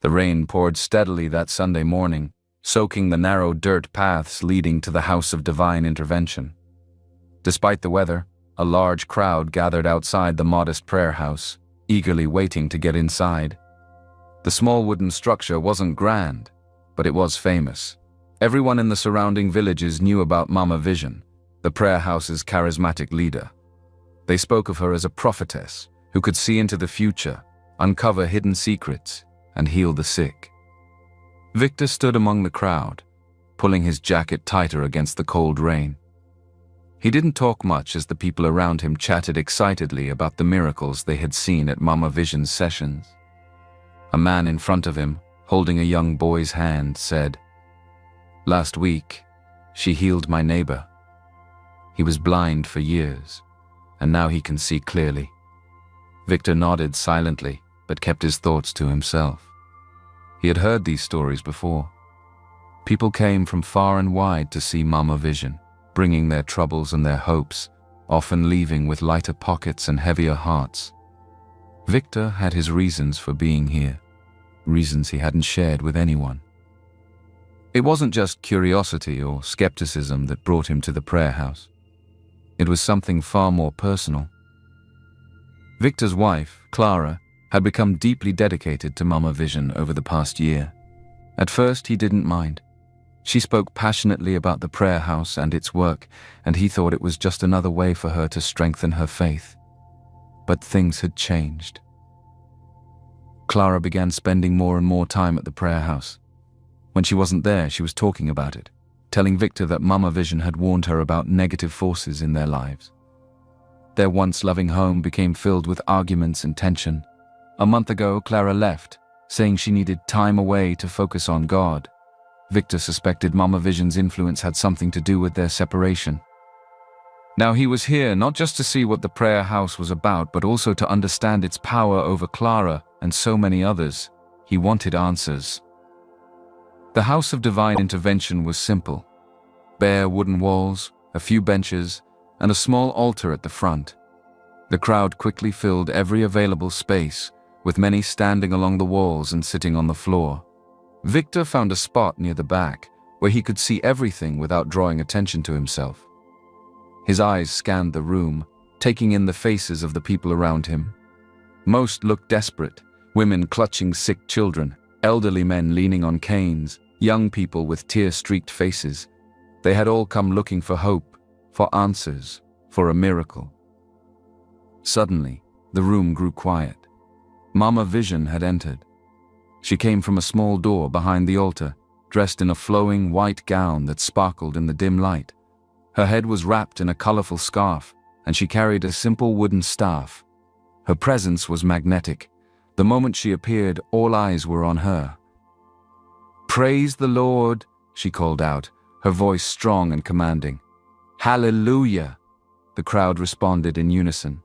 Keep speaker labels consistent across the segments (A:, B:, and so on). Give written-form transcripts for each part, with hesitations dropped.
A: The rain poured steadily that Sunday morning, soaking the narrow dirt paths leading to the house of divine intervention. Despite the weather, a large crowd gathered outside the modest prayer house, eagerly waiting to get inside. The small wooden structure wasn't grand, but it was famous. Everyone in the surrounding villages knew about Mama Vision, the prayer house's charismatic leader. They spoke of her as a prophetess who could see into the future, uncover hidden secrets, and heal the sick. Victor stood among the crowd, pulling his jacket tighter against the cold rain. He didn't talk much as the people around him chatted excitedly about the miracles they had seen at Mama Vision's sessions. A man in front of him, holding a young boy's hand, said, "Last week, she healed my neighbor. He was blind for years, and now he can see clearly." Victor nodded silently, but kept his thoughts to himself. He had heard these stories before. People came from far and wide to see Mama Vision, bringing their troubles and their hopes, often leaving with lighter pockets and heavier hearts. Victor had his reasons for being here, reasons he hadn't shared with anyone. It wasn't just curiosity or skepticism that brought him to the prayer house. It was something far more personal. Victor's wife, Clara, had become deeply dedicated to Mama Vision over the past year. At first, he didn't mind. She spoke passionately about the prayer house and its work, and he thought it was just another way for her to strengthen her faith. But things had changed. Clara began spending more and more time at the prayer house. When she wasn't there, she was talking about it, telling Victor that Mama Vision had warned her about negative forces in their lives. Their once loving home became filled with arguments and tension. A month ago, Clara left, saying she needed time away to focus on God. Victor suspected Mama Vision's influence had something to do with their separation. Now he was here not just to see what the prayer house was about, but also to understand its power over Clara and so many others. He wanted answers. The House of Divine Intervention was simple. Bare wooden walls, a few benches, and a small altar at the front. The crowd quickly filled every available space, with many standing along the walls and sitting on the floor. Victor found a spot near the back, where he could see everything without drawing attention to himself. His eyes scanned the room, taking in the faces of the people around him. Most looked desperate, women clutching sick children, elderly men leaning on canes, young people with tear-streaked faces. They had all come looking for hope, for answers, for a miracle. Suddenly, the room grew quiet. Mama Vision had entered. She came from a small door behind the altar, dressed in a flowing white gown that sparkled in the dim light. Her head was wrapped in a colorful scarf, and she carried a simple wooden staff. Her presence was magnetic. The moment she appeared, all eyes were on her. "Praise the Lord," she called out, her voice strong and commanding. "Hallelujah," the crowd responded in unison.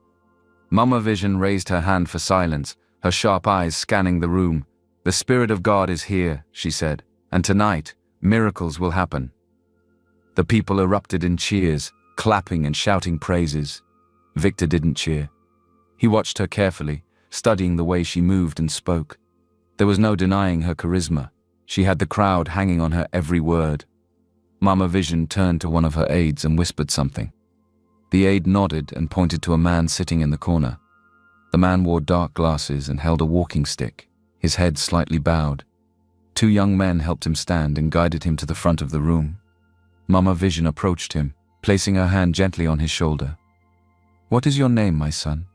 A: Mama Vision raised her hand for silence, her sharp eyes scanning the room. "The Spirit of God is here," she said, "and tonight, miracles will happen." The people erupted in cheers, clapping and shouting praises. Victor didn't cheer. He watched her carefully, studying the way she moved and spoke. There was no denying her charisma. She had the crowd hanging on her every word. Mama Vision turned to one of her aides and whispered something. The aide nodded and pointed to a man sitting in the corner. The man wore dark glasses and held a walking stick, his head slightly bowed. Two young men helped him stand and guided him to the front of the room. Mama Vision approached him, placing her hand gently on his shoulder. "What is your name, my son?"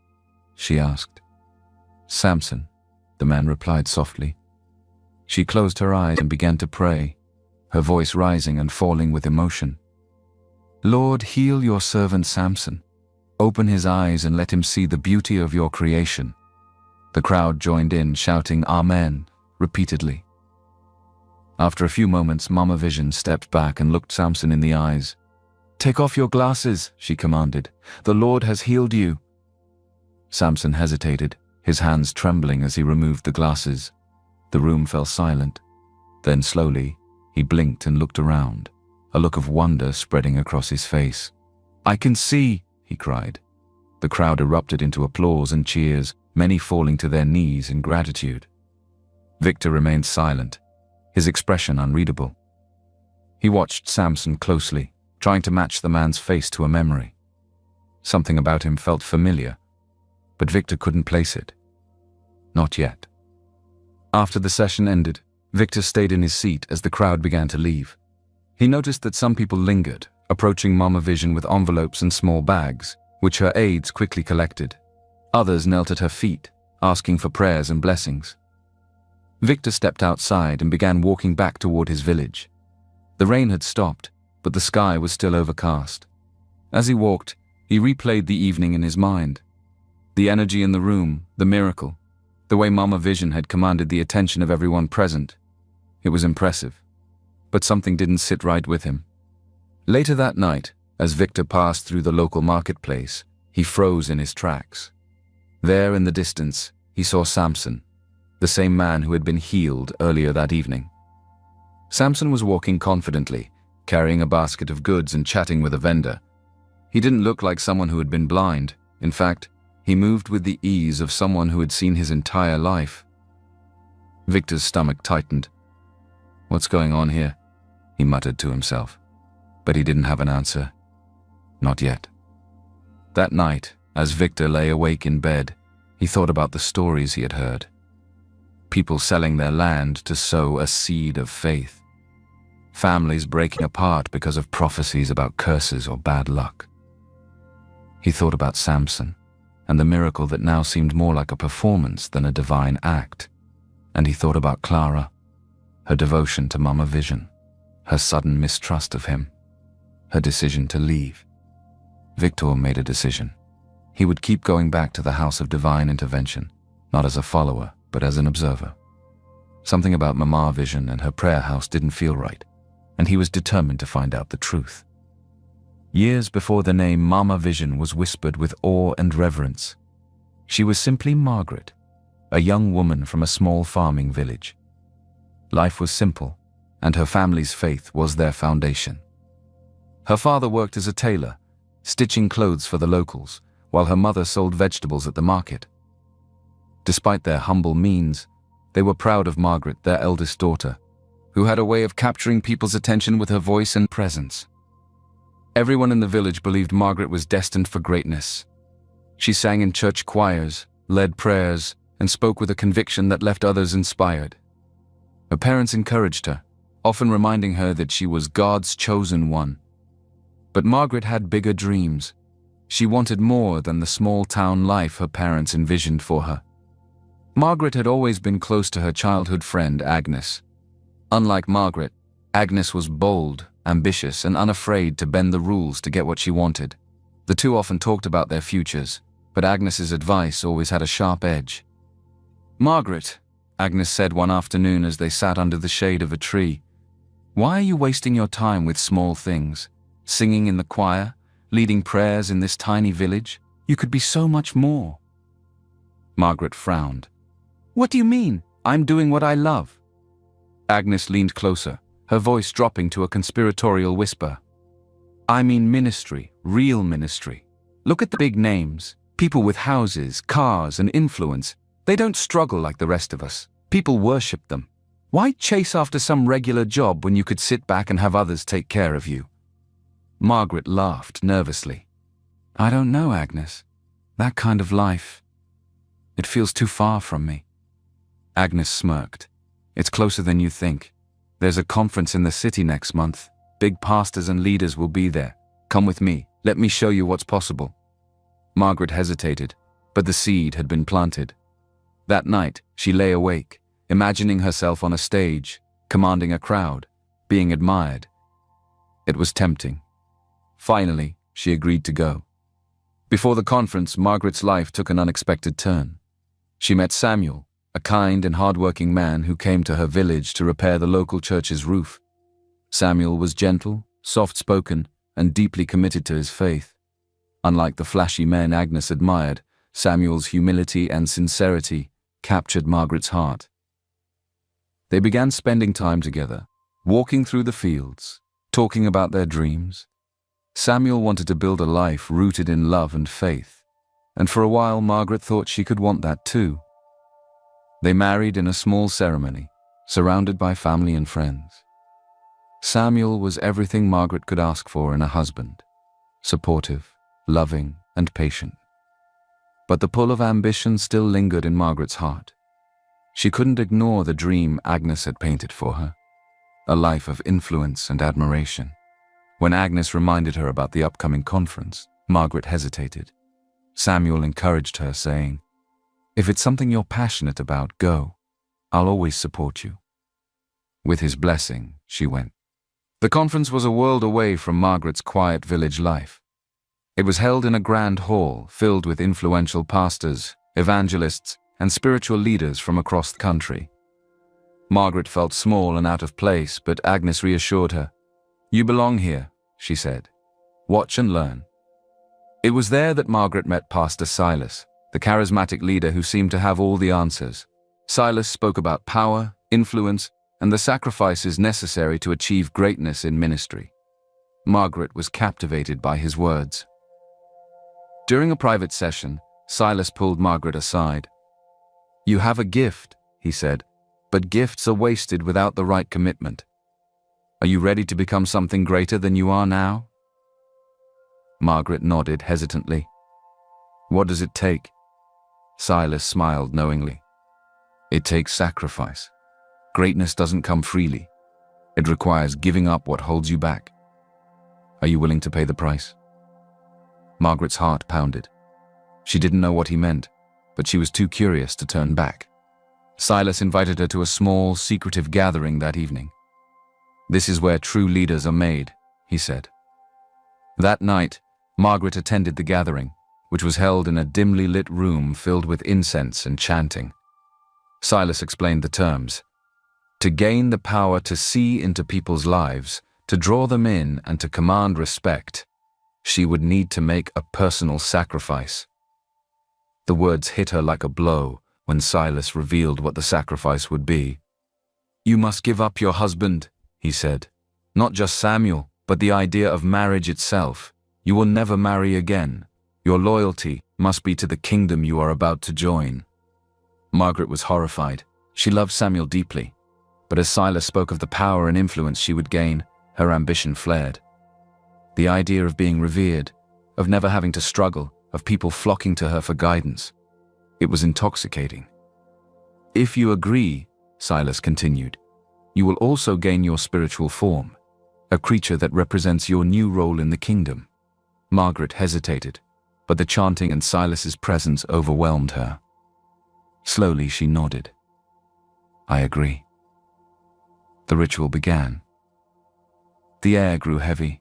A: she asked. "Samson," the man replied softly. She closed her eyes and began to pray, her voice rising and falling with emotion. "Lord, heal your servant Samson. Open his eyes and let him see the beauty of your creation." The crowd joined in, shouting "Amen" repeatedly. After a few moments, Mama Vision stepped back and looked Samson in the eyes. "Take off your glasses," she commanded. "The Lord has healed you." Samson hesitated, his hands trembling as he removed the glasses. The room fell silent. Then slowly, he blinked and looked around, a look of wonder spreading across his face. "I can see," he cried. The crowd erupted into applause and cheers, many falling to their knees in gratitude. Victor remained silent, his expression unreadable. He watched Samson closely, trying to match the man's face to a memory. Something about him felt familiar, but Victor couldn't place it. Not yet. After the session ended, Victor stayed in his seat as the crowd began to leave. He noticed that some people lingered, approaching Mama Vision with envelopes and small bags, which her aides quickly collected. Others knelt at her feet, asking for prayers and blessings. Victor stepped outside and began walking back toward his village. The rain had stopped, but the sky was still overcast. As he walked, he replayed the evening in his mind. The energy in the room, the miracle, the way Mama Vision had commanded the attention of everyone present. It was impressive, but something didn't sit right with him. Later that night, as Victor passed through the local marketplace, he froze in his tracks. There in the distance, he saw Samson, the same man who had been healed earlier that evening. Samson was walking confidently, carrying a basket of goods and chatting with a vendor. He didn't look like someone who had been blind. In fact, he moved with the ease of someone who had seen his entire life. Victor's stomach tightened. "What's going on here?" he muttered to himself. But he didn't have an answer. Not yet. That night, as Victor lay awake in bed, he thought about the stories he had heard. People selling their land to sow a seed of faith. Families breaking apart because of prophecies about curses or bad luck. He thought about Samson, and the miracle that now seemed more like a performance than a divine act. And he thought about Clara, her devotion to Mama Vision, her sudden mistrust of him, her decision to leave. Victor made a decision. He would keep going back to the House of Divine Intervention, not as a follower, but as an observer. Something about Mama Vision and her prayer house didn't feel right, and he was determined to find out the truth. Years before the name Mama Vision was whispered with awe and reverence, she was simply Margaret, a young woman from a small farming village. Life was simple, and her family's faith was their foundation. Her father worked as a tailor, stitching clothes for the locals, while her mother sold vegetables at the market. Despite their humble means, they were proud of Margaret, their eldest daughter, who had a way of capturing people's attention with her voice and presence. Everyone in the village believed Margaret was destined for greatness. She sang in church choirs, led prayers, and spoke with a conviction that left others inspired. Her parents encouraged her, often reminding her that she was God's chosen one. But Margaret had bigger dreams. She wanted more than the small-town life her parents envisioned for her. Margaret had always been close to her childhood friend, Agnes. Unlike Margaret, Agnes was bold, ambitious, and unafraid to bend the rules to get what she wanted. The two often talked about their futures, but Agnes's advice always had a sharp edge. "Margaret," Agnes said one afternoon as they sat under the shade of a tree, "why are you wasting your time with small things? Singing in the choir, leading prayers in this tiny village? You could be so much more." Margaret frowned. "What do you mean? I'm doing what I love." Agnes leaned closer, her voice dropping to a conspiratorial whisper. "I mean ministry, real ministry. Look at the big names, people with houses, cars, and influence. They don't struggle like the rest of us. People worship them. Why chase after some regular job when you could sit back and have others take care of you?" Margaret laughed nervously. "I don't know, Agnes. That kind of life. It feels too far from me." Agnes smirked. "It's closer than you think. There's a conference in the city next month. Big pastors and leaders will be there. Come with me. Let me show you what's possible." Margaret hesitated, but the seed had been planted. That night, she lay awake, imagining herself on a stage, commanding a crowd, being admired. It was tempting. Finally, she agreed to go. Before the conference, Margaret's life took an unexpected turn. She met Samuel, a kind and hard-working man who came to her village to repair the local church's roof. Samuel was gentle, soft-spoken, and deeply committed to his faith. Unlike the flashy men Agnes admired, Samuel's humility and sincerity captured Margaret's heart. They began spending time together, walking through the fields, talking about their dreams. Samuel wanted to build a life rooted in love and faith, and for a while Margaret thought she could want that too. They married in a small ceremony, surrounded by family and friends. Samuel was everything Margaret could ask for in a husband: supportive, loving, and patient. But the pull of ambition still lingered in Margaret's heart. She couldn't ignore the dream Agnes had painted for her, a life of influence and admiration. When Agnes reminded her about the upcoming conference, Margaret hesitated. Samuel encouraged her, saying, "If it's something you're passionate about, go. I'll always support you." With his blessing, she went. The conference was a world away from Margaret's quiet village life. It was held in a grand hall filled with influential pastors, evangelists, and spiritual leaders from across the country. Margaret felt small and out of place, but Agnes reassured her. "You belong here," she said. "Watch and learn." It was there that Margaret met Pastor Silas, the charismatic leader who seemed to have all the answers. Silas spoke about power, influence, and the sacrifices necessary to achieve greatness in ministry. Margaret was captivated by his words. During a private session, Silas pulled Margaret aside. "You have a gift," he said, "but gifts are wasted without the right commitment. Are you ready to become something greater than you are now?" Margaret nodded hesitantly. "What does it take?" Silas smiled knowingly. "It takes sacrifice. Greatness doesn't come freely. It requires giving up what holds you back. Are you willing to pay the price?" Margaret's heart pounded. She didn't know what he meant, but she was too curious to turn back. Silas invited her to a small, secretive gathering that evening. "This is where true leaders are made," he said. That night, Margaret attended the gathering, which was held in a dimly lit room filled with incense and chanting. Silas explained the terms. To gain the power to see into people's lives, to draw them in and to command respect, she would need to make a personal sacrifice. The words hit her like a blow when Silas revealed what the sacrifice would be. "You must give up your husband," he said. "Not just Samuel, but the idea of marriage itself. You will never marry again. Your loyalty must be to the kingdom you are about to join." Margaret was horrified. She loved Samuel deeply. But as Silas spoke of the power and influence she would gain, her ambition flared. The idea of being revered, of never having to struggle, of people flocking to her for guidance. It was intoxicating. "If you agree," Silas continued, "you will also gain your spiritual form, a creature that represents your new role in the kingdom." Margaret hesitated, but the chanting and Silas's presence overwhelmed her. Slowly she nodded. "I agree." The ritual began. The air grew heavy,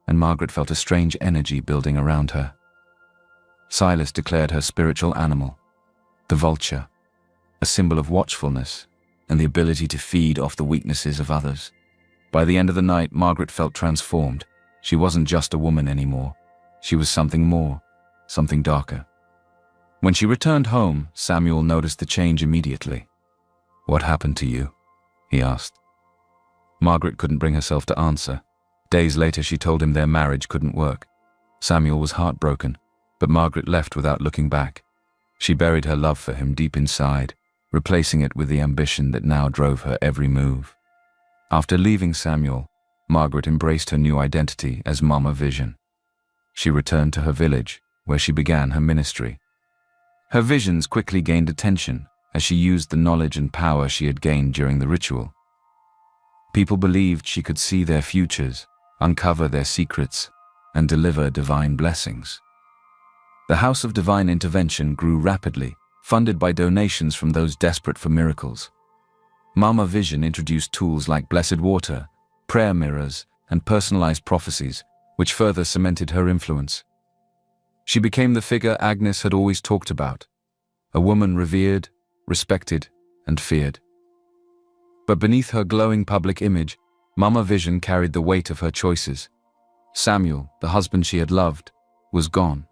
A: and Margaret felt a strange energy building around her. Silas declared her spiritual animal, the vulture, a symbol of watchfulness and the ability to feed off the weaknesses of others. By the end of the night, Margaret felt transformed. She wasn't just a woman anymore. She was something more, something darker. When she returned home, Samuel noticed the change immediately. "What happened to you?" he asked. Margaret couldn't bring herself to answer. Days later, she told him their marriage couldn't work. Samuel was heartbroken, but Margaret left without looking back. She buried her love for him deep inside, replacing it with the ambition that now drove her every move. After leaving Samuel, Margaret embraced her new identity as Mama Vision. She returned to her village, where she began her ministry. Her visions quickly gained attention as she used the knowledge and power she had gained during the ritual. People believed she could see their futures, uncover their secrets, and deliver divine blessings. The House of Divine Intervention grew rapidly, funded by donations from those desperate for miracles. Mama Vision introduced tools like blessed water, prayer mirrors, and personalized prophecies, which further cemented her influence. She became the figure Agnes had always talked about, a woman revered, respected, and feared. But beneath her glowing public image, Mama Vision carried the weight of her choices. Samuel, the husband she had loved, was gone.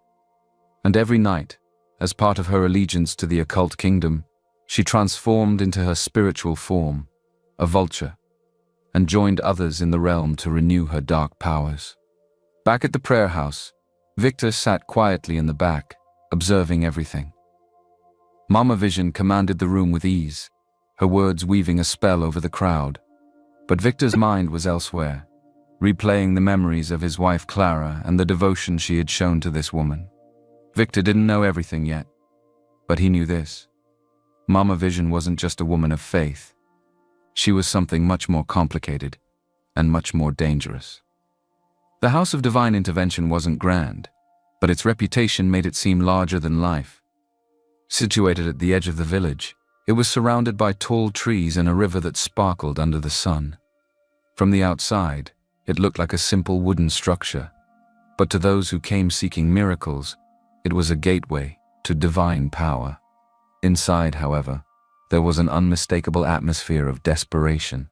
A: And every night, as part of her allegiance to the occult kingdom, she transformed into her spiritual form, a vulture, and joined others in the realm to renew her dark powers. Back at the prayer house, Victor sat quietly in the back, observing everything. Mama Vision commanded the room with ease, her words weaving a spell over the crowd. But Victor's mind was elsewhere, replaying the memories of his wife Clara and the devotion she had shown to this woman. Victor didn't know everything yet, but he knew this. Mama Vision wasn't just a woman of faith. She was something much more complicated and much more dangerous. The House of Divine Intervention wasn't grand, but its reputation made it seem larger than life. Situated at the edge of the village, it was surrounded by tall trees and a river that sparkled under the sun. From the outside, it looked like a simple wooden structure, but to those who came seeking miracles, it was a gateway to divine power. Inside, however, there was an unmistakable atmosphere of desperation.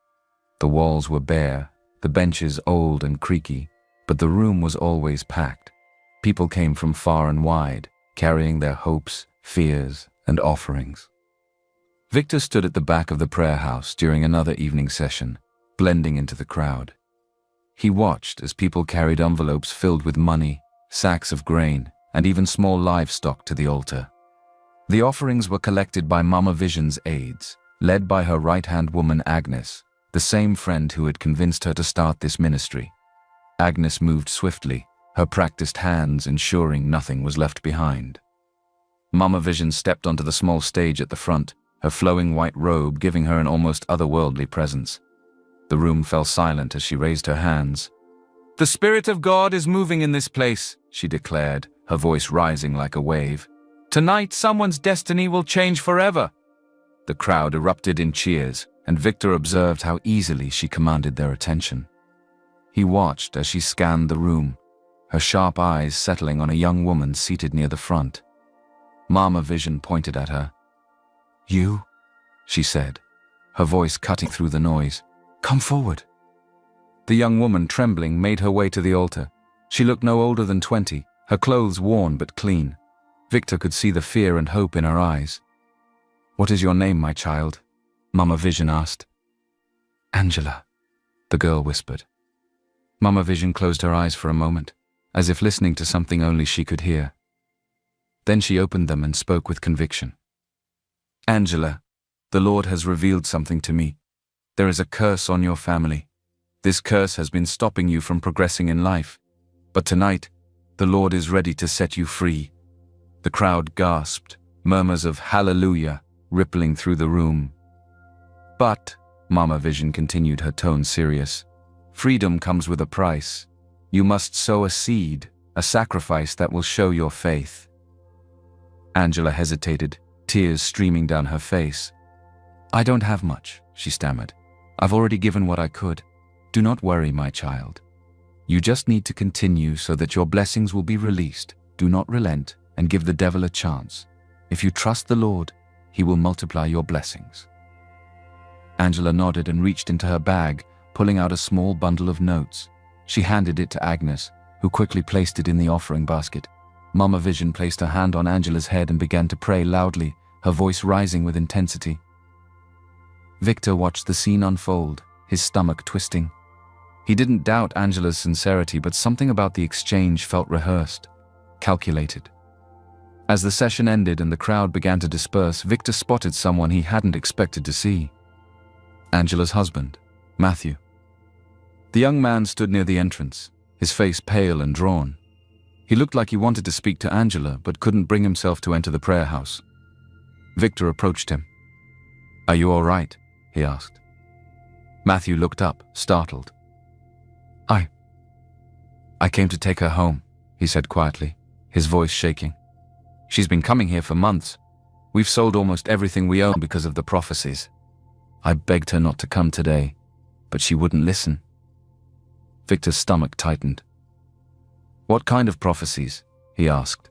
A: The walls were bare, the benches old and creaky, but the room was always packed. People came from far and wide, carrying their hopes, fears, and offerings. Victor stood at the back of the prayer house during another evening session, blending into the crowd. He watched as people carried envelopes filled with money, sacks of grain, and even small livestock to the altar. The offerings were collected by Mama Vision's aides, led by her right-hand woman Agnes, the same friend who had convinced her to start this ministry. Agnes moved swiftly, her practiced hands ensuring nothing was left behind. Mama Vision stepped onto the small stage at the front, her flowing white robe giving her an almost otherworldly presence. The room fell silent as she raised her hands. "The Spirit of God is moving in this place," she declared, her voice rising like a wave. "Tonight, someone's destiny will change forever." The crowd erupted in cheers, and Victor observed how easily she commanded their attention. He watched as she scanned the room, her sharp eyes settling on a young woman seated near the front. Mama Vision pointed at her. "You," she said, her voice cutting through the noise. "Come forward." The young woman, trembling, made her way to the altar. She looked no older than 20, her clothes worn but clean. Victor could see the fear and hope in her eyes. "What is your name, my child?" Mama Vision asked. "Angela," the girl whispered. Mama Vision closed her eyes for a moment, as if listening to something only she could hear. Then she opened them and spoke with conviction. "Angela, the Lord has revealed something to me. There is a curse on your family. This curse has been stopping you from progressing in life. But tonight, the Lord is ready to set you free." The crowd gasped, murmurs of hallelujah rippling through the room. "But," Mama Vision continued, her tone serious, "freedom comes with a price. You must sow a seed, a sacrifice that will show your faith." Angela hesitated, tears streaming down her face. "I don't have much," she stammered. "I've already given what I could. Do not worry, my child. You just need to continue so that your blessings will be released. Do not relent and give the devil a chance. If you trust the Lord, he will multiply your blessings." Angela nodded and reached into her bag, pulling out a small bundle of notes. She handed it to Agnes, who quickly placed it in the offering basket. Mama Vision placed her hand on Angela's head and began to pray loudly, her voice rising with intensity. Victor watched the scene unfold, his stomach twisting. He didn't doubt Angela's sincerity, but something about the exchange felt rehearsed, calculated. As the session ended and the crowd began to disperse, Victor spotted someone he hadn't expected to see. Angela's husband, Matthew. The young man stood near the entrance, his face pale and drawn. He looked like he wanted to speak to Angela, but couldn't bring himself to enter the prayer house. Victor approached him. "Are you all right?" he asked. Matthew looked up, startled. I came to take her home," he said quietly, his voice shaking. "She's been coming here for months. We've sold almost everything we own because of the prophecies. I begged her not to come today, but she wouldn't listen." Victor's stomach tightened. "What kind of prophecies?" he asked,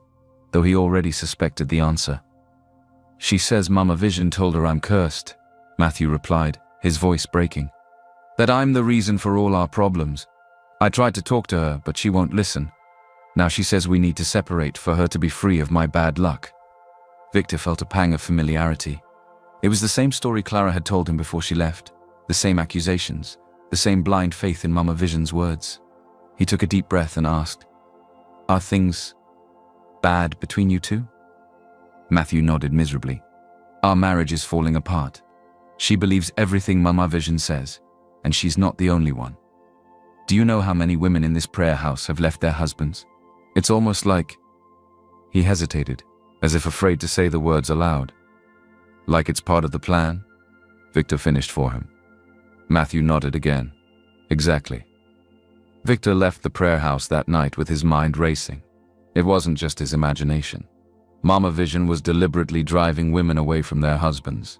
A: though he already suspected the answer. "She says Mama Vision told her I'm cursed," Matthew replied, his voice breaking. "That I'm the reason for all our problems. I tried to talk to her, but she won't listen. Now she says we need to separate for her to be free of my bad luck." Victor felt a pang of familiarity. It was the same story Clara had told him before she left, the same accusations, the same blind faith in Mama Vision's words. He took a deep breath and asked, "Are things bad between you two?" Matthew nodded miserably, Our marriage is falling apart. She believes everything Mama Vision says, and she's not the only one. Do you know how many women in this prayer house have left their husbands? It's almost like..." He hesitated, as if afraid to say the words aloud. "Like it's part of the plan?" Victor finished for him. Matthew nodded again. "Exactly." Victor left the prayer house that night with his mind racing. It wasn't just his imagination. Mama Vision was deliberately driving women away from their husbands.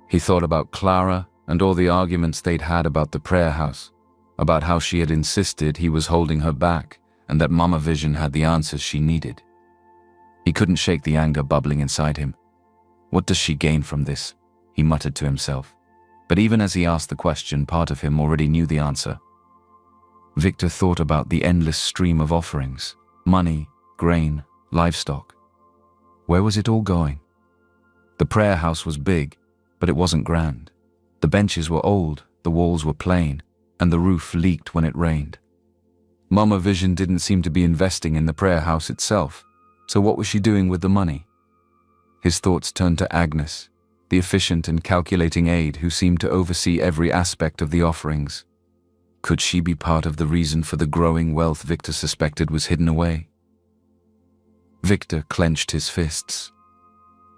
A: He thought about Clara and all the arguments they'd had about the prayer house, about how she had insisted he was holding her back and that Mama Vision had the answers she needed. He couldn't shake the anger bubbling inside him. What does she gain from this? He muttered to himself. But even as he asked the question, part of him already knew the answer. Victor thought about the endless stream of offerings, money, grain, livestock. Where was it all going? The prayer house was big, but it wasn't grand. The benches were old, the walls were plain, and the roof leaked when it rained. Mama Vision didn't seem to be investing in the prayer house itself, so what was she doing with the money? His thoughts turned to Agnes, the efficient and calculating aide who seemed to oversee every aspect of the offerings. Could she be part of the reason for the growing wealth Victor suspected was hidden away? Victor clenched his fists.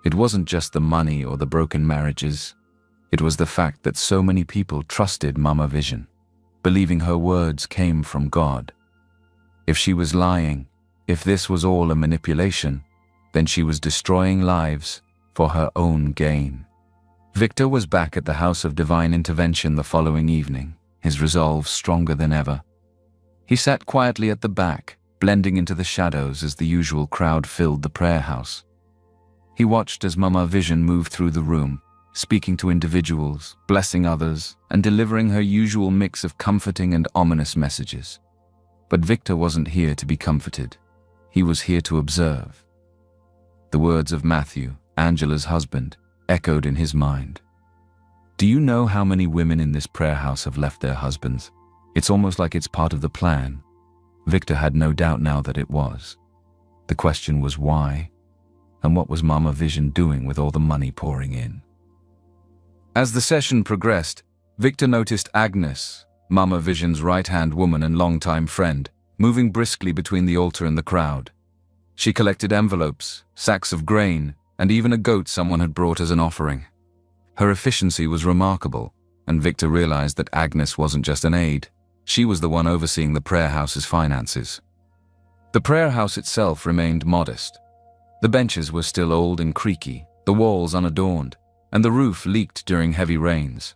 A: It wasn't just the money or the broken marriages. It was the fact that so many people trusted Mama Vision, believing her words came from God. If she was lying, if this was all a manipulation, then she was destroying lives for her own gain. Victor was back at the House of Divine Intervention the following evening, his resolve stronger than ever. He sat quietly at the back, blending into the shadows as the usual crowd filled the prayer house. He watched as Mama Vision moved through the room, speaking to individuals, blessing others, and delivering her usual mix of comforting and ominous messages. But Victor wasn't here to be comforted. He was here to observe. The words of Matthew, Angela's husband, echoed in his mind. Do you know how many women in this prayer house have left their husbands? It's almost like it's part of the plan. Victor had no doubt now that it was. The question was why, and what was Mama Vision doing with all the money pouring in? As the session progressed, Victor noticed Agnes, Mama Vision's right-hand woman and longtime friend, moving briskly between the altar and the crowd. She collected envelopes, sacks of grain, and even a goat someone had brought as an offering. Her efficiency was remarkable, and Victor realized that Agnes wasn't just an aide. She was the one overseeing the prayer house's finances. The prayer house itself remained modest. The benches were still old and creaky, the walls unadorned, and the roof leaked during heavy rains.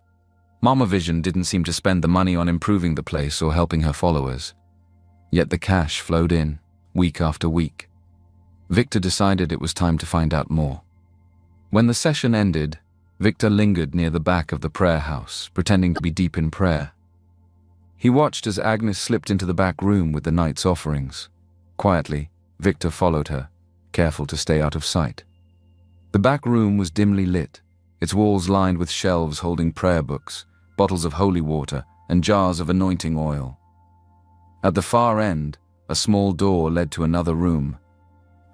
A: Mama Vision didn't seem to spend the money on improving the place or helping her followers. Yet the cash flowed in, week after week. Victor decided it was time to find out more. When the session ended, Victor lingered near the back of the prayer house, pretending to be deep in prayer. He watched as Agnes slipped into the back room with the night's offerings. Quietly, Victor followed her, careful to stay out of sight. The back room was dimly lit, its walls lined with shelves holding prayer books, bottles of holy water, and jars of anointing oil. At the far end, a small door led to another room.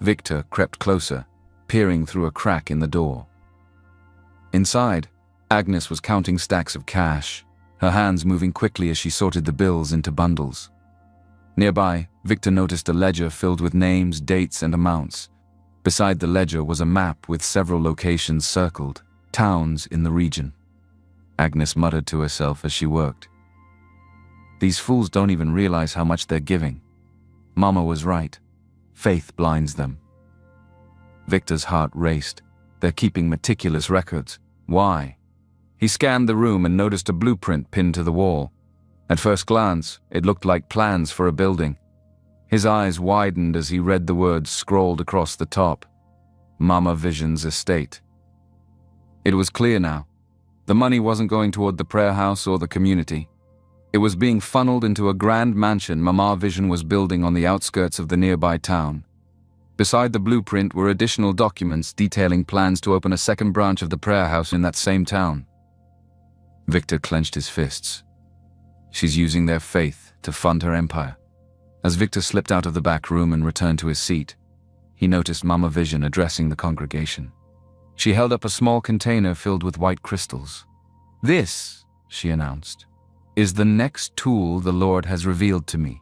A: Victor crept closer, peering through a crack in the door. Inside, Agnes was counting stacks of cash, her hands moving quickly as she sorted the bills into bundles. Nearby, Victor noticed a ledger filled with names, dates, and amounts. Beside the ledger was a map with several locations circled, towns in the region. Agnes muttered to herself as she worked. These fools don't even realize how much they're giving. Mama was right. Faith blinds them. Victor's heart raced. They're keeping meticulous records. Why? He scanned the room and noticed a blueprint pinned to the wall. At first glance, it looked like plans for a building. His eyes widened as he read the words scrawled across the top. Mama Vision's estate. It was clear now. The money wasn't going toward the prayer house or the community. It was being funneled into a grand mansion Mama Vision was building on the outskirts of the nearby town. Beside the blueprint were additional documents detailing plans to open a second branch of the prayer house in that same town. Victor clenched his fists. She's using their faith to fund her empire. As Victor slipped out of the back room and returned to his seat, he noticed Mama Vision addressing the congregation. She held up a small container filled with white crystals. "This," she announced, "is the next tool the Lord has revealed to me.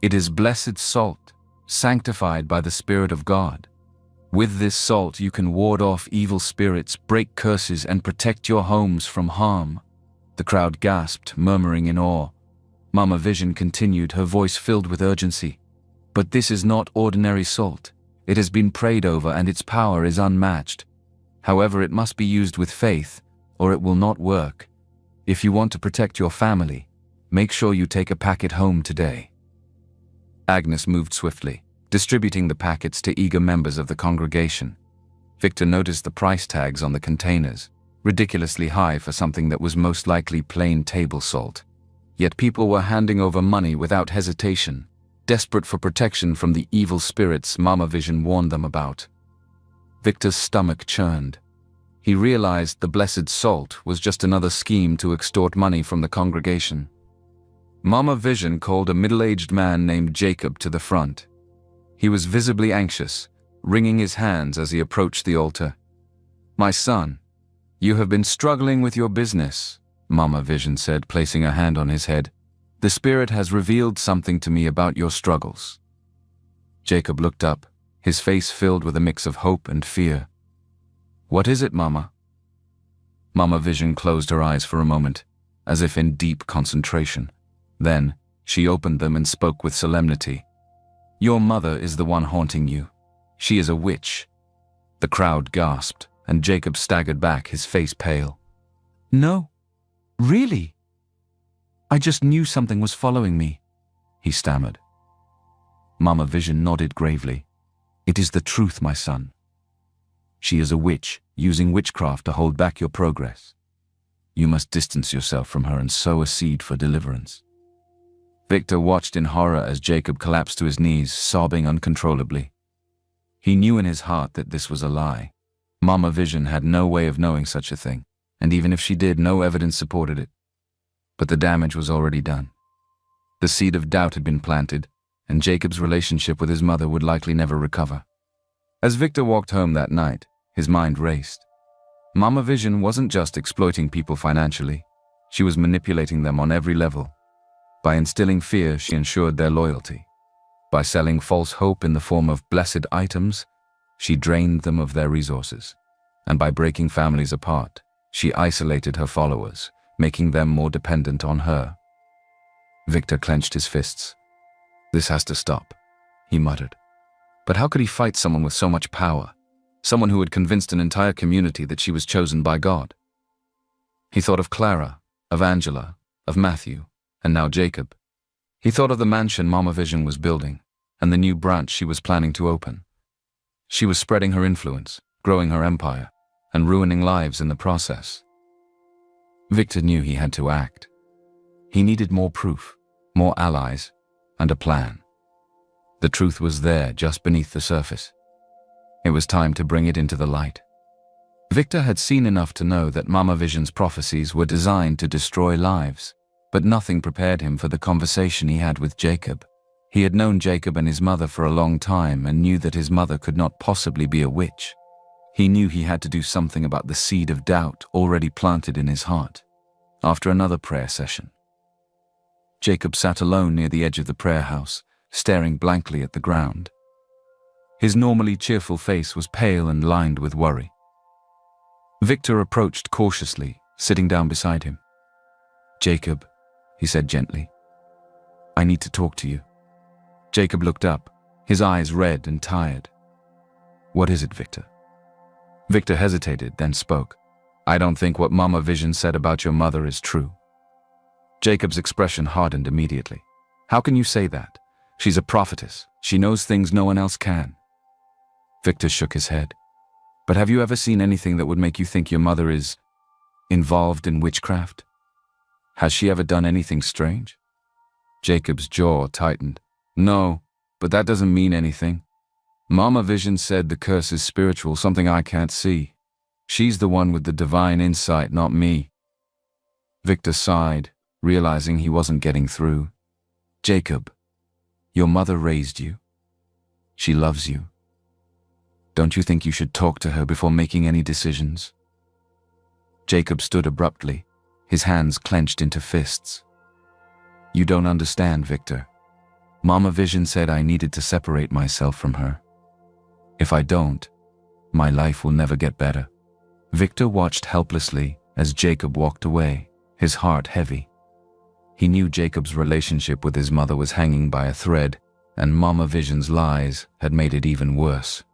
A: It is blessed salt, sanctified by the Spirit of God. With this salt you can ward off evil spirits, break curses, and protect your homes from harm." The crowd gasped, murmuring in awe. Mama Vision continued, her voice filled with urgency. "But this is not ordinary salt. It has been prayed over and its power is unmatched. However, it must be used with faith, or it will not work. If you want to protect your family, make sure you take a packet home today." Agnes moved swiftly, distributing the packets to eager members of the congregation. Victor noticed the price tags on the containers, ridiculously high for something that was most likely plain table salt. Yet people were handing over money without hesitation, desperate for protection from the evil spirits Mama Vision warned them about. Victor's stomach churned. He realized the blessed salt was just another scheme to extort money from the congregation. Mama Vision called a middle-aged man named Jacob to the front. He was visibly anxious, wringing his hands as he approached the altar. "My son, you have been struggling with your business," Mama Vision said, placing a hand on his head. "The Spirit has revealed something to me about your struggles." Jacob looked up, his face filled with a mix of hope and fear. "What is it, Mama?" Mama Vision closed her eyes for a moment, as if in deep concentration. Then, she opened them and spoke with solemnity. "Your mother is the one haunting you. She is a witch." The crowd gasped, and Jacob staggered back, his face pale. "No, really? I just knew something was following me," he stammered. Mama Vision nodded gravely. "It is the truth, my son. She is a witch, using witchcraft to hold back your progress. You must distance yourself from her and sow a seed for deliverance." Victor watched in horror as Jacob collapsed to his knees, sobbing uncontrollably. He knew in his heart that this was a lie. Mama Vision had no way of knowing such a thing, and even if she did, no evidence supported it. But the damage was already done. The seed of doubt had been planted, and Jacob's relationship with his mother would likely never recover. As Victor walked home that night, his mind raced. Mama Vision wasn't just exploiting people financially. She was manipulating them on every level. By instilling fear, she ensured their loyalty. By selling false hope in the form of blessed items, she drained them of their resources. And by breaking families apart, she isolated her followers, making them more dependent on her. Victor clenched his fists. "This has to stop," he muttered. But how could he fight someone with so much power? Someone who had convinced an entire community that she was chosen by God? He thought of Clara, of Angela, of Matthew, and now Jacob. He thought of the mansion Mama Vision was building, and the new branch she was planning to open. She was spreading her influence, growing her empire, and ruining lives in the process. Victor knew he had to act. He needed more proof, more allies, and a plan. The truth was there, just beneath the surface. It was time to bring it into the light. Victor had seen enough to know that Mama Vision's prophecies were designed to destroy lives, but nothing prepared him for the conversation he had with Jacob. He had known Jacob and his mother for a long time and knew that his mother could not possibly be a witch. He knew he had to do something about the seed of doubt already planted in his heart. After another prayer session, Jacob sat alone near the edge of the prayer house, staring blankly at the ground. His normally cheerful face was pale and lined with worry. Victor approached cautiously, sitting down beside him. "Jacob," he said gently, "I need to talk to you." Jacob looked up, his eyes red and tired. "What is it, Victor?" Victor hesitated, then spoke. "I don't think what Mama Vision said about your mother is true." Jacob's expression hardened immediately. "How can you say that? She's a prophetess. She knows things no one else can." Victor shook his head. "But have you ever seen anything that would make you think your mother is involved in witchcraft? Has she ever done anything strange?" Jacob's jaw tightened. "No, but that doesn't mean anything. Mama Vision said the curse is spiritual, something I can't see. She's the one with the divine insight, not me." Victor sighed, realizing he wasn't getting through. "Jacob, your mother raised you. She loves you. Don't you think you should talk to her before making any decisions?" Jacob stood abruptly, his hands clenched into fists. "You don't understand, Victor. Mama Vision said I needed to separate myself from her. If I don't, my life will never get better." Victor watched helplessly as Jacob walked away, his heart heavy. He knew Jacob's relationship with his mother was hanging by a thread, and Mama Vision's lies had made it even worse.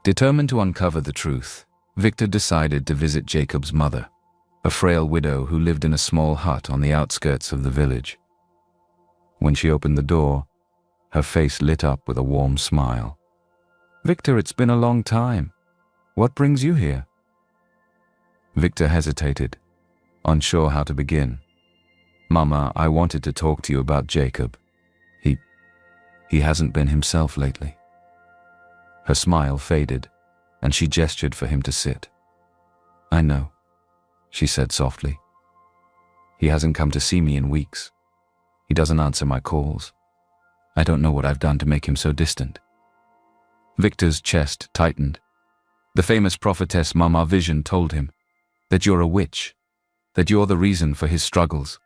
A: Determined to uncover the truth, Victor decided to visit Jacob's mother, a frail widow who lived in a small hut on the outskirts of the village. When she opened the door, her face lit up with a warm smile. "Victor, it's been a long time. What brings you here?" Victor hesitated, unsure how to begin. "Mama, I wanted to talk to you about Jacob. He hasn't been himself lately." Her smile faded, and she gestured for him to sit. "I know," she said softly. "He hasn't come to see me in weeks. He doesn't answer my calls. I don't know what I've done to make him so distant." Victor's chest tightened. The famous prophetess Mama Vision told him that you're a witch, that you're the reason for his struggles.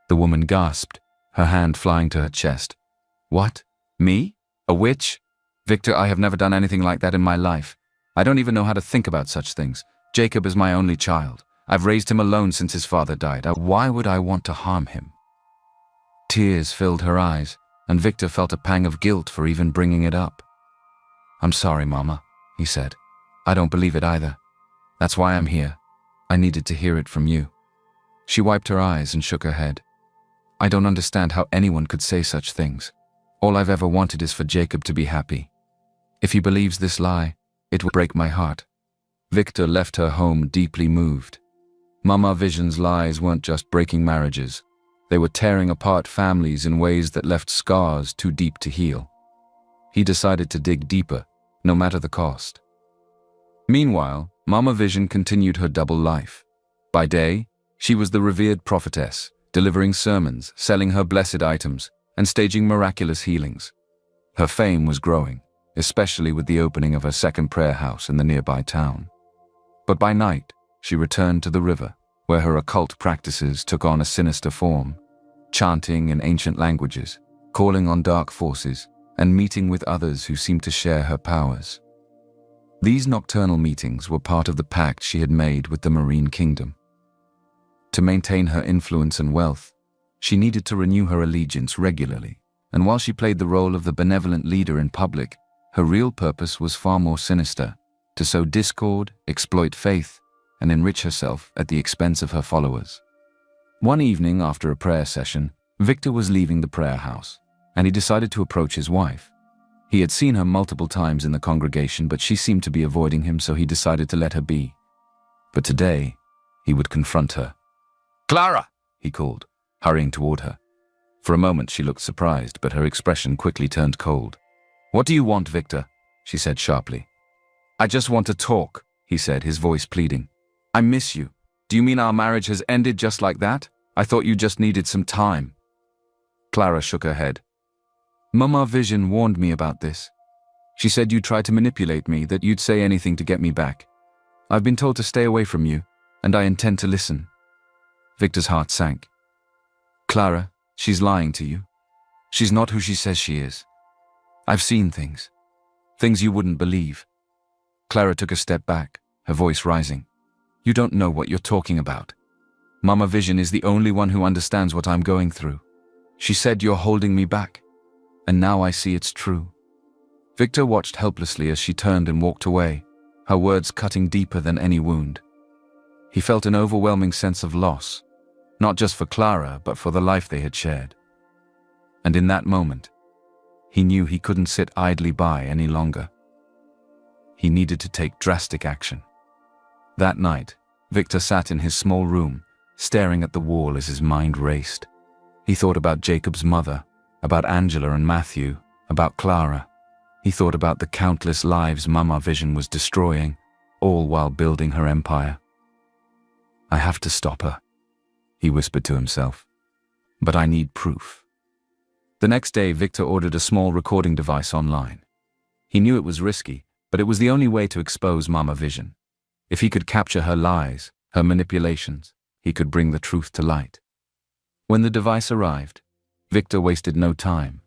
A: The woman gasped, her hand flying to her chest. "What? Me? A witch? Victor, I have never done anything like that in my life. I don't even know how to think about such things. Jacob is my only child. I've raised him alone since his father died. Why would I want to harm him?" Tears filled her eyes, and Victor felt a pang of guilt for even bringing it up. "I'm sorry, Mama," he said. "I don't believe it either. That's why I'm here. I needed to hear it from you." She wiped her eyes and shook her head. "I don't understand how anyone could say such things. All I've ever wanted is for Jacob to be happy. If he believes this lie, it will break my heart." Victor left her home deeply moved. Mama Vision's lies weren't just breaking marriages. They were tearing apart families in ways that left scars too deep to heal. He decided to dig deeper, no matter the cost. Meanwhile, Mama Vision continued her double life. By day, she was the revered prophetess, delivering sermons, selling her blessed items, and staging miraculous healings. Her fame was growing, especially with the opening of her second prayer house in the nearby town. But by night, she returned to the river, where her occult practices took on a sinister form, chanting in ancient languages, calling on dark forces, and meeting with others who seemed to share her powers. These nocturnal meetings were part of the pact she had made with the Marine Kingdom. To maintain her influence and wealth, she needed to renew her allegiance regularly, and while she played the role of the benevolent leader in public, her real purpose was far more sinister: to sow discord, exploit faith, and enrich herself at the expense of her followers. One evening after a prayer session, Victor was leaving the prayer house, and he decided to approach his wife. He had seen her multiple times in the congregation, but she seemed to be avoiding him, so he decided to let her be. But today, he would confront her. "Clara!" he called, hurrying toward her. For a moment she looked surprised, but her expression quickly turned cold. "What do you want, Victor?" she said sharply. "I just want to talk," he said, his voice pleading. "I miss you. Do you mean our marriage has ended just like that? I thought you just needed some time." Clara shook her head. "Mama Vision warned me about this. She said you'd try to manipulate me, that you'd say anything to get me back. I've been told to stay away from you, and I intend to listen." Victor's heart sank. "Clara, she's lying to you. She's not who she says she is. I've seen things you wouldn't believe." Clara took a step back, her voice rising. "You don't know what you're talking about. Mama Vision is the only one who understands what I'm going through. She said you're holding me back, and now I see it's true." Victor watched helplessly as she turned and walked away, her words cutting deeper than any wound. He felt an overwhelming sense of loss, not just for Clara, but for the life they had shared. And in that moment, he knew he couldn't sit idly by any longer. He needed to take drastic action. That night, Victor sat in his small room, staring at the wall as his mind raced. He thought about Jacob's mother, about Angela and Matthew, about Clara. He thought about the countless lives Mama Vision was destroying, all while building her empire. "I have to stop her," he whispered to himself. "But I need proof." The next day, Victor ordered a small recording device online. He knew it was risky, but it was the only way to expose Mama Vision. If he could capture her lies, her manipulations, he could bring the truth to light. When the device arrived, Victor wasted no time.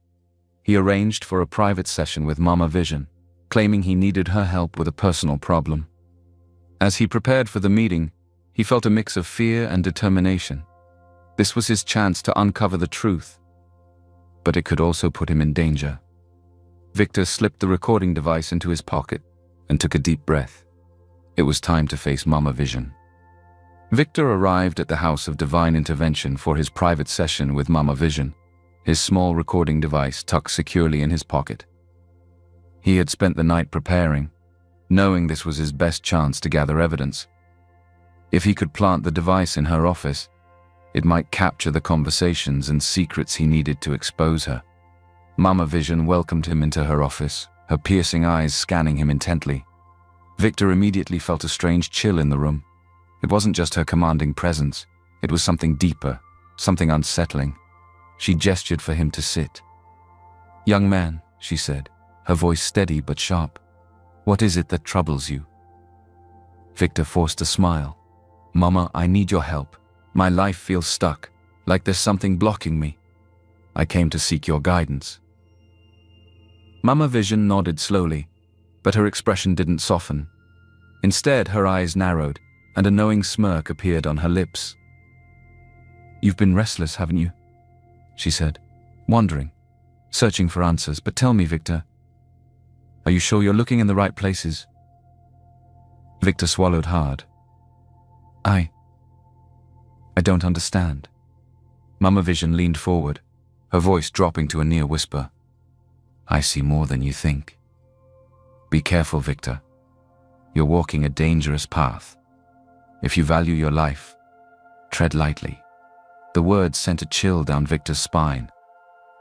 A: He arranged for a private session with Mama Vision, claiming he needed her help with a personal problem. As he prepared for the meeting, he felt a mix of fear and determination. This was his chance to uncover the truth, but it could also put him in danger. Victor slipped the recording device into his pocket and took a deep breath. It was time to face Mama Vision. Victor arrived at the House of Divine Intervention for his private session with Mama Vision, his small recording device tucked securely in his pocket. He had spent the night preparing, knowing this was his best chance to gather evidence. If he could plant the device in her office, it might capture the conversations and secrets he needed to expose her. Mama Vision welcomed him into her office, her piercing eyes scanning him intently. Victor immediately felt a strange chill in the room. It wasn't just her commanding presence, it was something deeper, something unsettling. She gestured for him to sit. "Young man," she said, her voice steady but sharp, "what is it that troubles you?" Victor forced a smile. "Mama, I need your help. My life feels stuck, like there's something blocking me. I came to seek your guidance." Mama Vision nodded slowly, but her expression didn't soften. Instead, her eyes narrowed, and a knowing smirk appeared on her lips. "You've been restless, haven't you?" she said, wondering, searching for answers. "But tell me, Victor, are you sure you're looking in the right places?" Victor swallowed hard. I don't understand." Mama Vision leaned forward, her voice dropping to a near whisper. "I see more than you think. Be careful, Victor. You're walking a dangerous path. If you value your life, tread lightly." The words sent a chill down Victor's spine.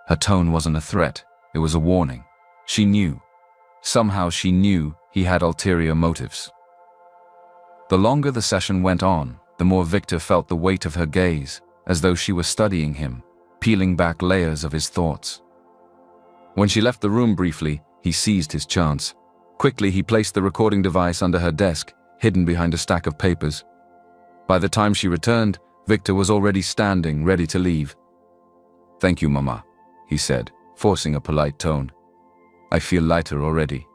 A: Her tone wasn't a threat, it was a warning. She knew. Somehow she knew he had ulterior motives. The longer the session went on, the more Victor felt the weight of her gaze, as though she were studying him, peeling back layers of his thoughts. When she left the room briefly, he seized his chance. Quickly, he placed the recording device under her desk, hidden behind a stack of papers. By the time she returned, Victor was already standing, ready to leave. "Thank you, Mama," he said, forcing a polite tone. "I feel lighter already."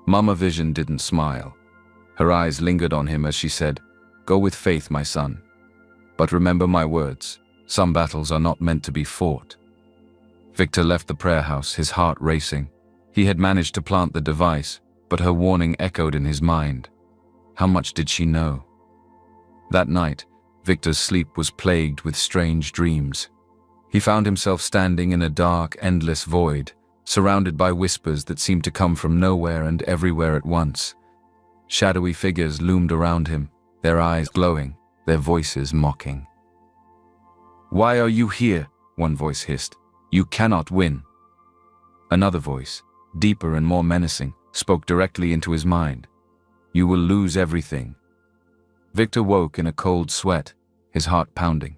A: Mama Vision didn't smile. Her eyes lingered on him as she said, "Go with faith, my son. But remember my words, some battles are not meant to be fought." Victor left the prayer house, his heart racing. He had managed to plant the device, but her warning echoed in his mind. How much did she know? That night, Victor's sleep was plagued with strange dreams. He found himself standing in a dark, endless void, surrounded by whispers that seemed to come from nowhere and everywhere at once. Shadowy figures loomed around him, their eyes glowing, their voices mocking. "Why are you here?" one voice hissed. "You cannot win." Another voice, deeper and more menacing, spoke directly into his mind. "You will lose everything." Victor woke in a cold sweat, his heart pounding.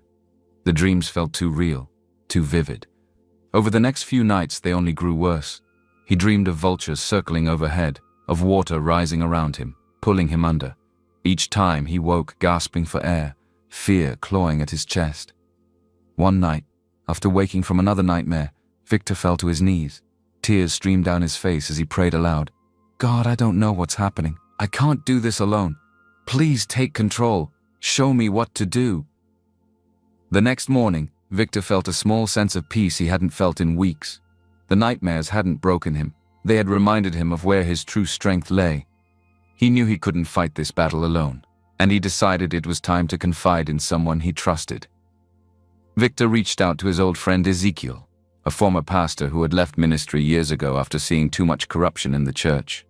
A: The dreams felt too real, too vivid. Over the next few nights, they only grew worse. He dreamed of vultures circling overhead, of water rising around him, pulling him under. Each time he woke gasping for air, fear clawing at his chest. One night, after waking from another nightmare, Victor fell to his knees. Tears streamed down his face as he prayed aloud. "God, I don't know what's happening. I can't do this alone. Please take control. Show me what to do." The next morning, Victor felt a small sense of peace he hadn't felt in weeks. The nightmares hadn't broken him. They had reminded him of where his true strength lay. He knew he couldn't fight this battle alone, and he decided it was time to confide in someone he trusted. Victor reached out to his old friend Ezekiel, a former pastor who had left ministry years ago after seeing too much corruption in the church.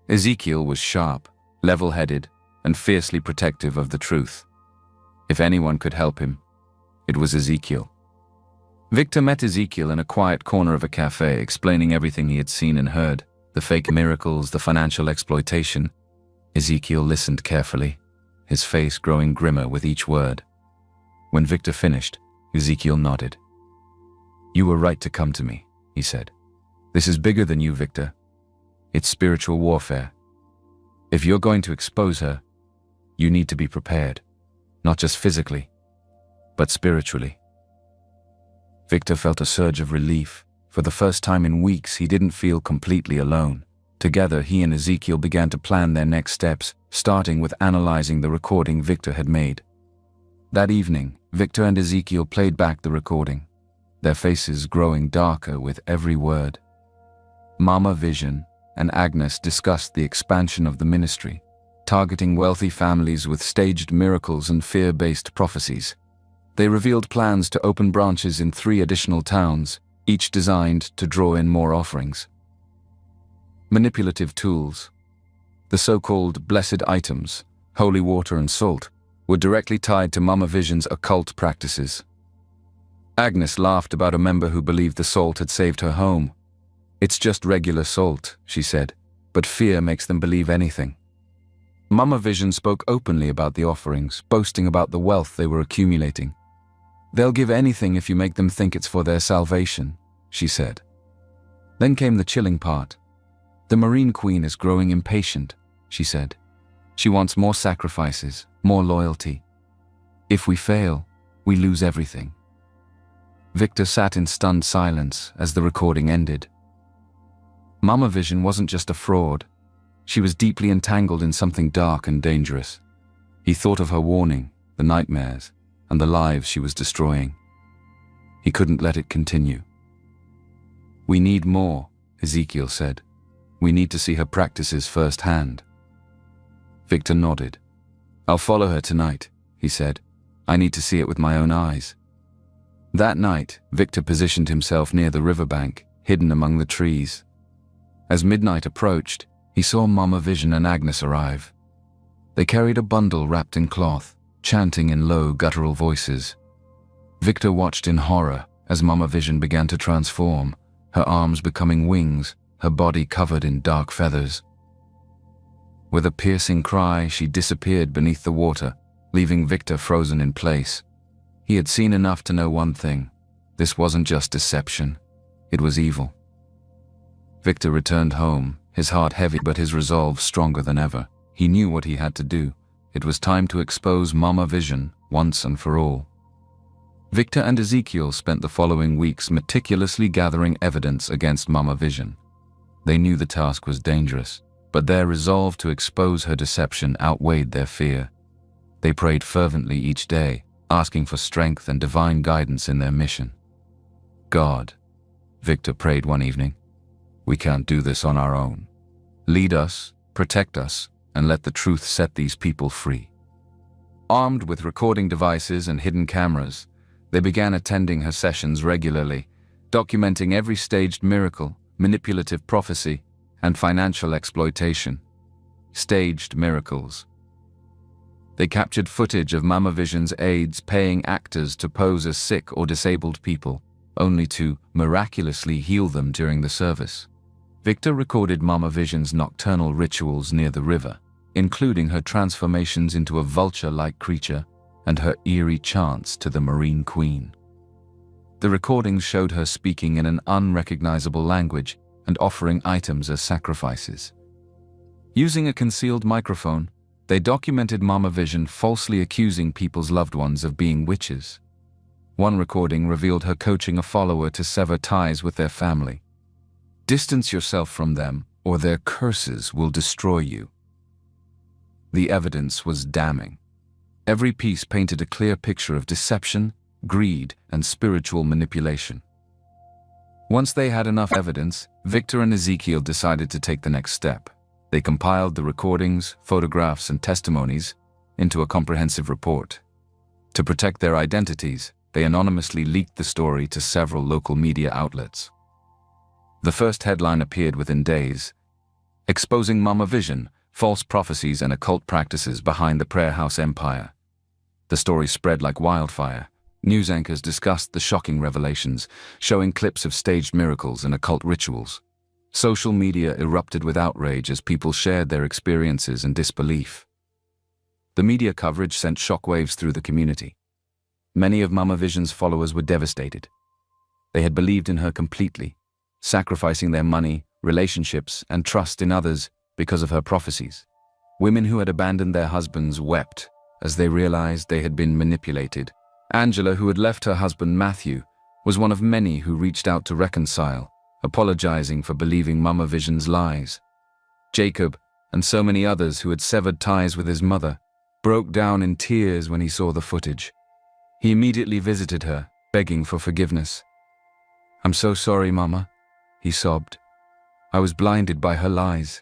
A: Ezekiel was sharp, level-headed, and fiercely protective of the truth. If anyone could help him, it was Ezekiel. Victor met Ezekiel in a quiet corner of a cafe, explaining everything he had seen and heard, the fake miracles, the financial exploitation. Ezekiel listened carefully, his face growing grimmer with each word. When Victor finished, Ezekiel nodded. "You were right to come to me," he said. This is bigger than you, Victor. It's spiritual warfare. If you're going to expose her, you need to be prepared, not just physically, but spiritually. Victor felt a surge of relief. For the first time in weeks, he didn't feel completely alone. Together, he and Ezekiel began to plan their next steps, starting with analyzing the recording Victor had made. That evening, Victor and Ezekiel played back the recording, their faces growing darker with every word. Mama Vision and Agnes discussed the expansion of the ministry, targeting wealthy families with staged miracles and fear-based prophecies. They revealed plans to open branches in 3 additional towns, each designed to draw in more offerings. Manipulative tools. The so-called blessed items, holy water and salt, were directly tied to Mama Vision's occult practices. Agnes laughed about a member who believed the salt had saved her home. "It's just regular salt," she said, "but fear makes them believe anything." Mama Vision spoke openly about the offerings, boasting about the wealth they were accumulating. "They'll give anything if you make them think it's for their salvation," she said. Then came the chilling part. "The Marine Queen is growing impatient," she said. "She wants more sacrifices, more loyalty. If we fail, we lose everything." Victor sat in stunned silence as the recording ended. Mama Vision wasn't just a fraud. She was deeply entangled in something dark and dangerous. He thought of her warning, the nightmares, and the lives she was destroying. He couldn't let it continue. "We need more," Ezekiel said. "We need to see her practices firsthand." Victor nodded. "I'll follow her tonight," he said. "I need to see it with my own eyes." That night, Victor positioned himself near the riverbank, hidden among the trees. As midnight approached, he saw Mama Vision and Agnes arrive. They carried a bundle wrapped in cloth, chanting in low, guttural voices. Victor watched in horror as Mama Vision began to transform, her arms becoming wings, her body covered in dark feathers. With a piercing cry, she disappeared beneath the water, leaving Victor frozen in place. He had seen enough to know one thing. This wasn't just deception. It was evil. Victor returned home, his heart heavy but his resolve stronger than ever. He knew what he had to do. It was time to expose Mama Vision once and for all. Victor and Ezekiel spent the following weeks meticulously gathering evidence against Mama Vision. They knew the task was dangerous, but their resolve to expose her deception outweighed their fear. They prayed fervently each day, asking for strength and divine guidance in their mission. "God," Victor prayed one evening, "we can't do this on our own. Lead us, protect us, and let the truth set these people free." Armed with recording devices and hidden cameras, they began attending her sessions regularly, documenting every staged miracle, manipulative prophecy, and financial exploitation. Staged miracles. They captured footage of Mama Vision's aides paying actors to pose as sick or disabled people, only to miraculously heal them during the service. Victor recorded Mama Vision's nocturnal rituals near the river, including her transformations into a vulture-like creature and her eerie chants to the Marine Queen. The recordings showed her speaking in an unrecognizable language and offering items as sacrifices. Using a concealed microphone, they documented Mama Vision falsely accusing people's loved ones of being witches. One recording revealed her coaching a follower to sever ties with their family. "Distance yourself from them, or their curses will destroy you." The evidence was damning. Every piece painted a clear picture of deception, greed, and spiritual manipulation. Once they had enough evidence, Victor and Ezekiel decided to take the next step. They compiled the recordings, photographs, and testimonies into a comprehensive report. To protect their identities, they anonymously leaked the story to several local media outlets. The first headline appeared within days: "Exposing Mama Vision, false prophecies and occult practices behind the prayer house empire." The story spread like wildfire. News anchors discussed the shocking revelations, showing clips of staged miracles and occult rituals. Social media erupted with outrage as people shared their experiences and disbelief. The media coverage sent shockwaves through the community. Many of Mama Vision's followers were devastated. They had believed in her completely, sacrificing their money, relationships, and trust in others because of her prophecies. Women who had abandoned their husbands wept as they realized they had been manipulated. Angela, who had left her husband Matthew, was one of many who reached out to reconcile, apologizing for believing Mama Vision's lies. Jacob, and so many others who had severed ties with his mother, broke down in tears when he saw the footage. He immediately visited her, begging for forgiveness. "I'm so sorry, Mama," he sobbed. "I was blinded by her lies."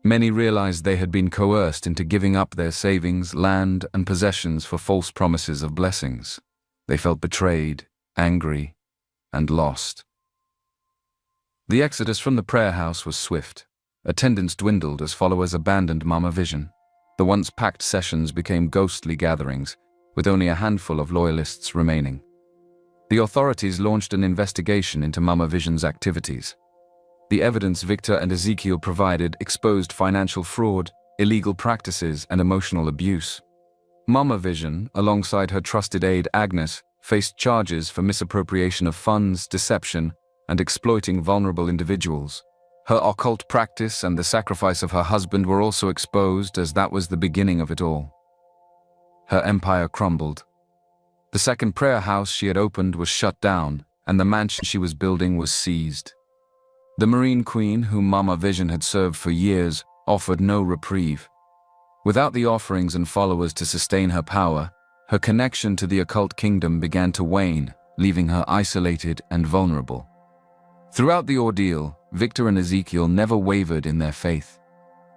A: Many realized they had been coerced into giving up their savings, land, and possessions for false promises of blessings. They felt betrayed, angry, and lost. The exodus from the prayer house was swift. Attendance dwindled as followers abandoned Mama Vision. The once packed sessions became ghostly gatherings, with only a handful of loyalists remaining. The authorities launched an investigation into Mama Vision's activities. The evidence Victor and Ezekiel provided exposed financial fraud, illegal practices, and emotional abuse. Mama Vision, alongside her trusted aide Agnes, faced charges for misappropriation of funds, deception, and exploiting vulnerable individuals. Her occult practice and the sacrifice of her husband were also exposed, as that was the beginning of it all. Her empire crumbled. The second prayer house she had opened was shut down, and the mansion she was building was seized. The Marine Queen, whom Mama Vision had served for years, offered no reprieve. Without the offerings and followers to sustain her power, her connection to the occult kingdom began to wane, leaving her isolated and vulnerable. Throughout the ordeal, Victor and Ezekiel never wavered in their faith.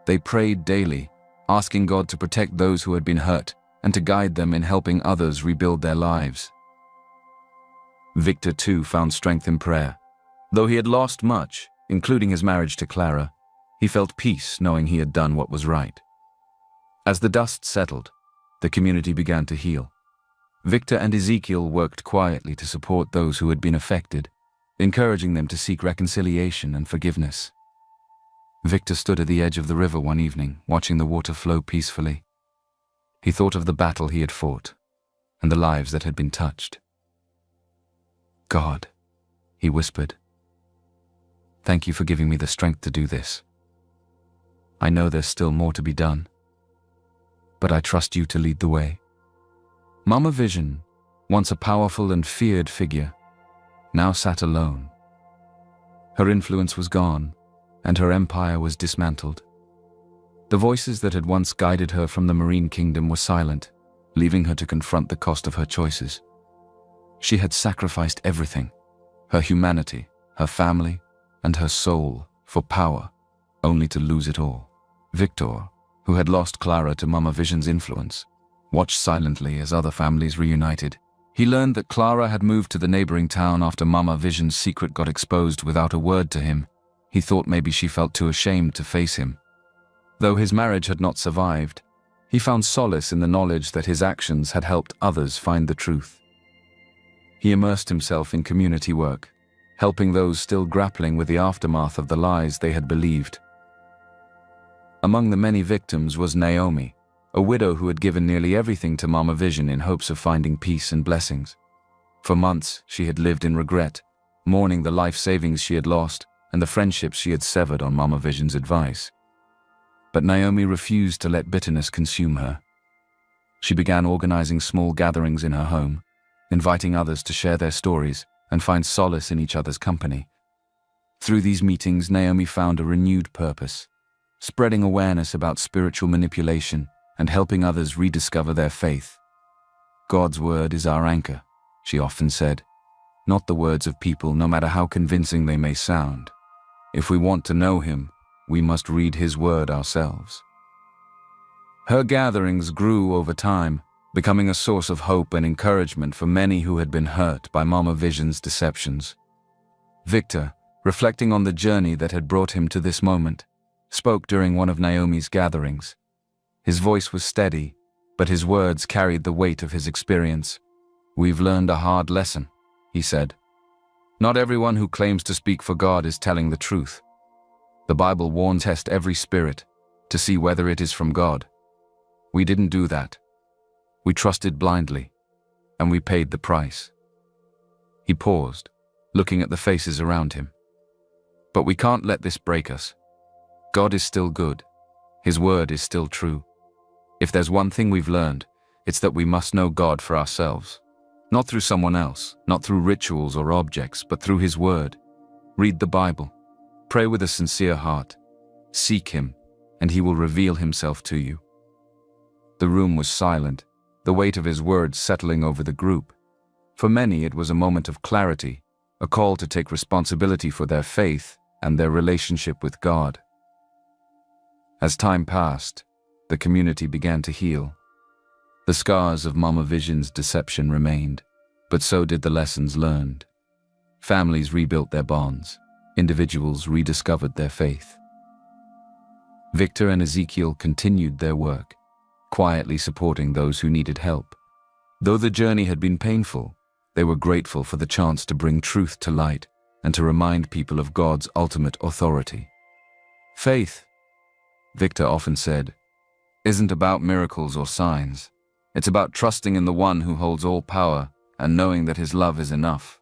A: They prayed daily, asking God to protect those who had been hurt and to guide them in helping others rebuild their lives. Victor, too, found strength in prayer. Though he had lost much, including his marriage to Clara, he felt peace knowing he had done what was right. As the dust settled, the community began to heal. Victor and Ezekiel worked quietly to support those who had been affected, encouraging them to seek reconciliation and forgiveness. Victor stood at the edge of the river one evening, watching the water flow peacefully. He thought of the battle he had fought and the lives that had been touched. "God," he whispered, "thank you for giving me the strength to do this. I know there's still more to be done, but I trust you to lead the way." Mama Vision, once a powerful and feared figure, now sat alone. Her influence was gone, and her empire was dismantled. The voices that had once guided her from the Marine Kingdom were silent, leaving her to confront the cost of her choices. She had sacrificed everything, her humanity, her family, and her soul, for power, only to lose it all. Victor, who had lost Clara to Mama Vision's influence, watched silently as other families reunited. He learned that Clara had moved to the neighboring town after Mama Vision's secret got exposed without a word to him. He thought maybe she felt too ashamed to face him. Though his marriage had not survived, he found solace in the knowledge that his actions had helped others find the truth. He immersed himself in community work, helping those still grappling with the aftermath of the lies they had believed. Among the many victims was Naomi, a widow who had given nearly everything to Mama Vision in hopes of finding peace and blessings. For months, she had lived in regret, mourning the life savings she had lost and the friendships she had severed on Mama Vision's advice. But Naomi refused to let bitterness consume her. She began organizing small gatherings in her home, inviting others to share their stories and find solace in each other's company. Through these meetings, Naomi found a renewed purpose, spreading awareness about spiritual manipulation and helping others rediscover their faith. "God's word is our anchor," she often said, "not the words of people, no matter how convincing they may sound. If we want to know him, we must read his word ourselves." Her gatherings grew over time, becoming a source of hope and encouragement for many who had been hurt by Mama Vision's deceptions. Victor, reflecting on the journey that had brought him to this moment, spoke during one of Naomi's gatherings. His voice was steady, but his words carried the weight of his experience. "We've learned a hard lesson," he said. "Not everyone who claims to speak for God is telling the truth. The Bible warns test every spirit to see whether it is from God. We didn't do that. We trusted blindly, and we paid the price." He paused, looking at the faces around him. But we can't let this break us. God is still good. His word is still true. If there's one thing we've learned, it's that we must know God for ourselves. Not through someone else, not through rituals or objects, but through His word. Read the Bible. Pray with a sincere heart. Seek Him, and He will reveal Himself to you. The room was silent, the weight of His words settling over the group. For many, it was a moment of clarity, a call to take responsibility for their faith and their relationship with God. As time passed, the community began to heal. The scars of Mama Vision's deception remained, but so did the lessons learned. Families rebuilt their bonds. Individuals rediscovered their faith. Victor and Ezekiel continued their work, quietly supporting those who needed help. Though the journey had been painful, they were grateful for the chance to bring truth to light and to remind people of God's ultimate authority. Faith, Victor often said, isn't about miracles or signs. It's about trusting in the one who holds all power and knowing that His love is enough.